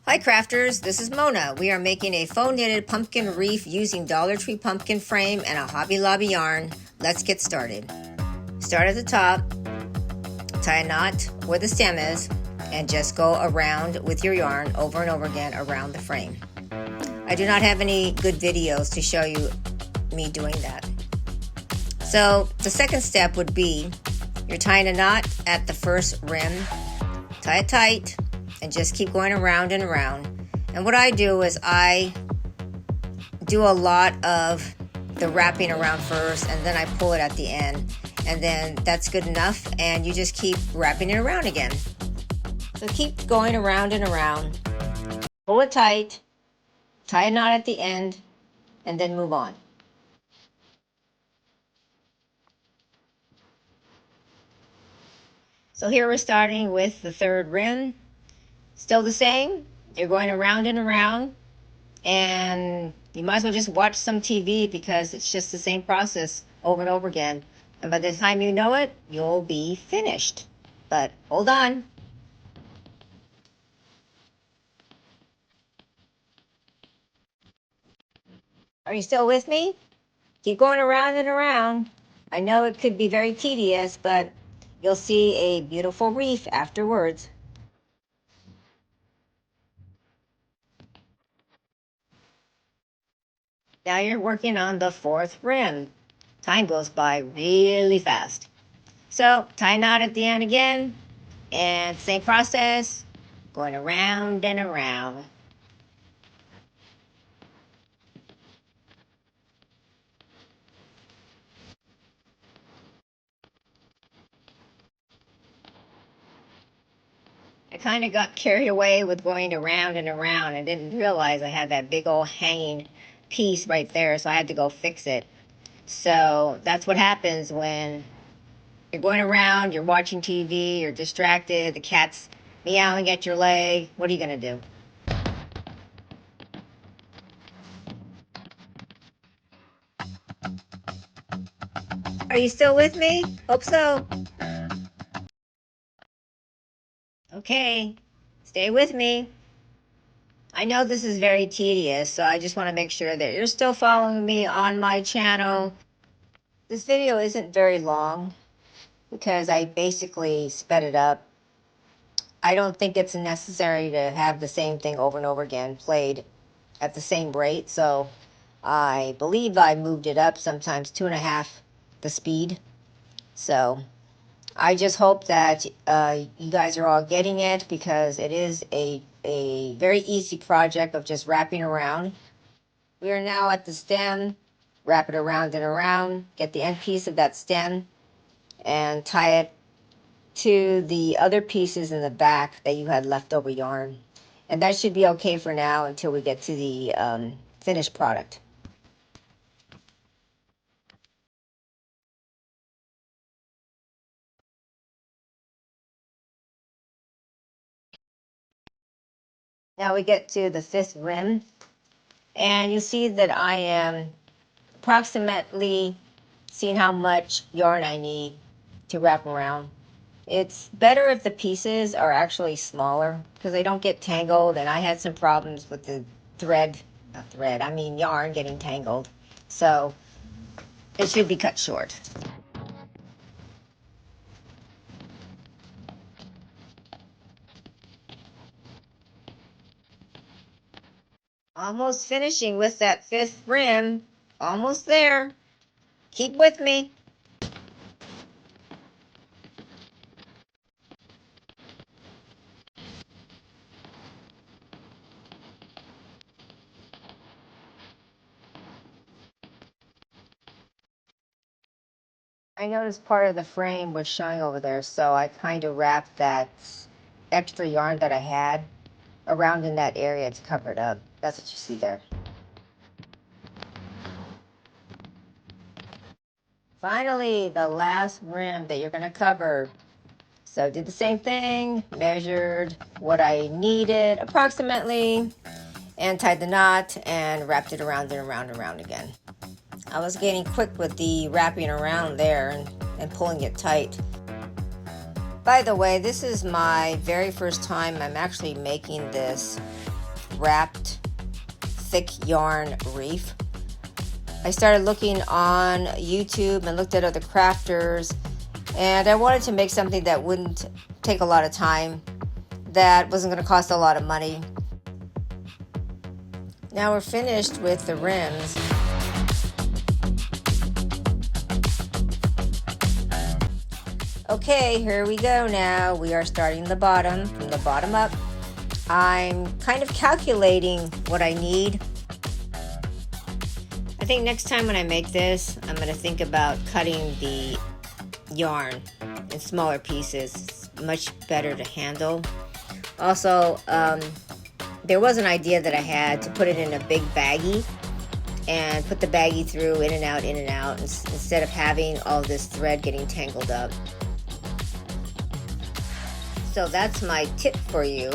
Hi crafters, this is Mona. We are making a faux knitted pumpkin wreath using Dollar Tree pumpkin frame and a Hobby Lobby yarn. Let's get started. Start at the top, tie a knot where the stem is, and just go around with your yarn over and over again around the frame. I do not have any good videos to show you me doing that. So the second step would be you're tying a knot at the first rim, tie it tight, and just keep going around and around. And what I do is I do a lot of the wrapping around first, and then I pull it at the end, and then that's good enough, and you just keep wrapping it around again. So keep going around and around, pull it tight, tie a knot at the end, and then move on. So here we're starting with the third rim. Still the same. You're going around and around, and you might as well just watch some TV because it's just the same process over and over again. And by the time you know it, you'll be finished. But hold on. Are you still with me? Keep going around and around. I know it could be very tedious, but you'll see a beautiful wreath afterwards. Now you're working on the fourth rim. Time goes by really fast. So tie a knot at the end again, and same process, going around and around. I kind of got carried away with going around and around and didn't realize I had that big old hanging piece right there, so I had to go fix it. So that's what happens when you're going around, you're watching TV, you're distracted, the cat's meowing at your leg. What are you going to do? Are you still with me? Hope so. Okay, stay with me. I know this is very tedious, so I just want to make sure that you're still following me on my channel. This video isn't very long because I basically sped it up. I don't think it's necessary to have the same thing over and over again played at the same rate, so I believe I moved it up, sometimes 2.5 the speed. So I just hope that you guys are all getting it, because it is a very easy project of just wrapping around. We are now at the stem. Wrap it around and around, get the end piece of that stem, and tie it to the other pieces in the back that you had leftover yarn. And that should be okay for now until we get to the finished product. Now we get to the fifth rim, and you see that I am approximately seeing how much yarn I need to wrap around. It's better if the pieces are actually smaller because they don't get tangled, and I had some problems with the yarn getting tangled. So it should be cut short. Almost finishing with that fifth rim. Almost there. Keep with me. I noticed part of the frame was showing over there, so I kind of wrapped that extra yarn that I had around in that area to cover it up. That's what you see there. Finally, the last rim that you're going to cover. So did the same thing, measured what I needed approximately, and tied the knot and wrapped it around and around and around again. I was getting quick with the wrapping around there and pulling it tight. By the way, this is my very first time I'm actually making this wrapped thick yarn wreath. I started looking on YouTube and looked at other crafters, and I wanted to make something that wouldn't take a lot of time, that wasn't going to cost a lot of money. Now we're finished with the rims. Okay, here we go now. We are starting the bottom, from the bottom up. I'm kind of calculating what I need. I think next time when I make this, I'm going to think about cutting the yarn in smaller pieces. It's much better to handle. Also, there was an idea that I had to put it in a big baggie and put the baggie through in and out, instead of having all this thread getting tangled up. So that's my tip for you.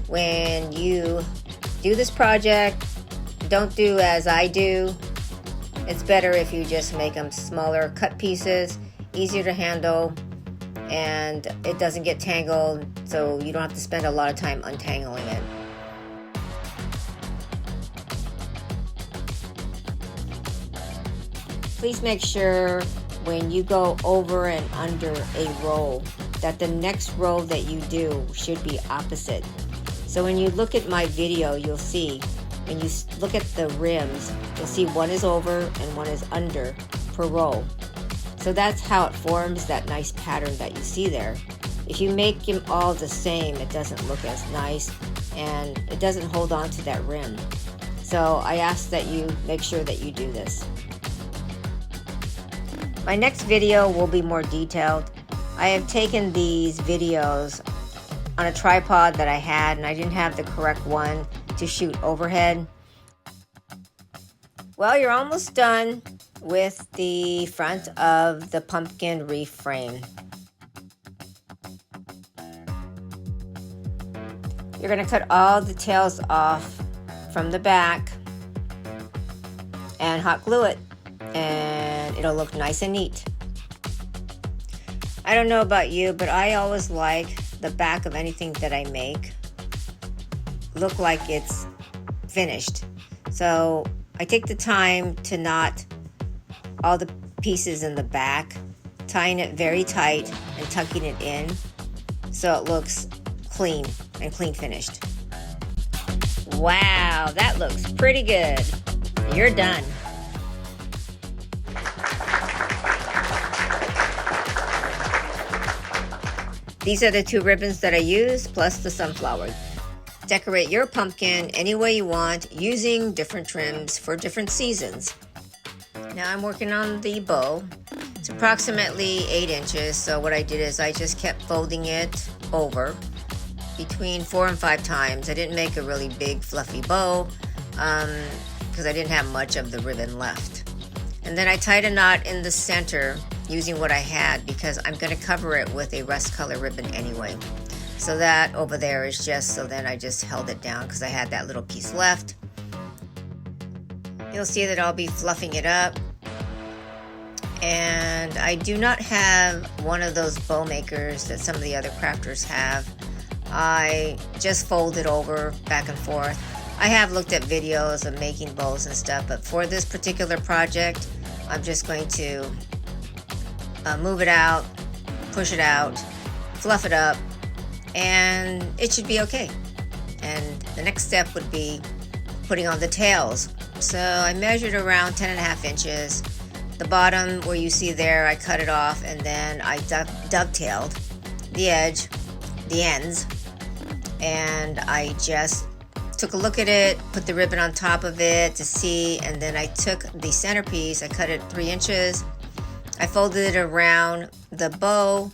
When you do this project, don't do as I do. It's better if you just make them smaller cut pieces, easier to handle, and it doesn't get tangled, so you don't have to spend a lot of time untangling it. Please make sure when you go over and under a row that the next row that you do should be opposite. So when you look at my video, you'll see, when you look at the rims, you'll see one is over and one is under per row. So that's how it forms that nice pattern that you see there. If you make them all the same, it doesn't look as nice and it doesn't hold on to that rim. So I ask that you make sure that you do this. My next video will be more detailed. I have taken these videos on a tripod that I had, and I didn't have the correct one to shoot overhead. Well, you're almost done with the front of the pumpkin wreath frame. You're going to cut all the tails off from the back and hot glue it, and it'll look nice and neat. I don't know about you, but I always like the back of anything that I make look like it's finished. So I take the time to knot all the pieces in the back, tying it very tight and tucking it in so it looks clean and clean finished. Wow, that looks pretty good. You're done. These are the 2 ribbons that I used, plus the sunflower. Decorate your pumpkin any way you want, using different trims for different seasons. Now I'm working on the bow. It's approximately 8 inches, so what I did is I just kept folding it over between 4 and 5 times. I didn't make a really big fluffy bow because I didn't have much of the ribbon left. And then I tied a knot in the center using what I had, because I'm going to cover it with a rust color ribbon anyway. So that over there is just, so then I just held it down because I had that little piece left. You'll see that I'll be fluffing it up. And I do not have one of those bow makers that some of the other crafters have. I just fold it over back and forth. I have looked at videos of making bows and stuff, but for this particular project, I'm just going to move it out, push it out, fluff it up, and it should be okay. And the next step would be putting on the tails. So I measured around 10.5 inches. The bottom where you see there, I cut it off, and then I dovetailed the edge, the ends, and I just took a look at it, put the ribbon on top of it to see, and then I took the centerpiece, I cut it 3 inches, I folded it around the bow,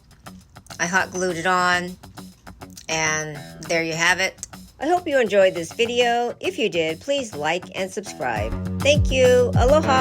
I hot glued it on, and there you have it. I hope you enjoyed this video. If you did, please like and subscribe. Thank you. Aloha.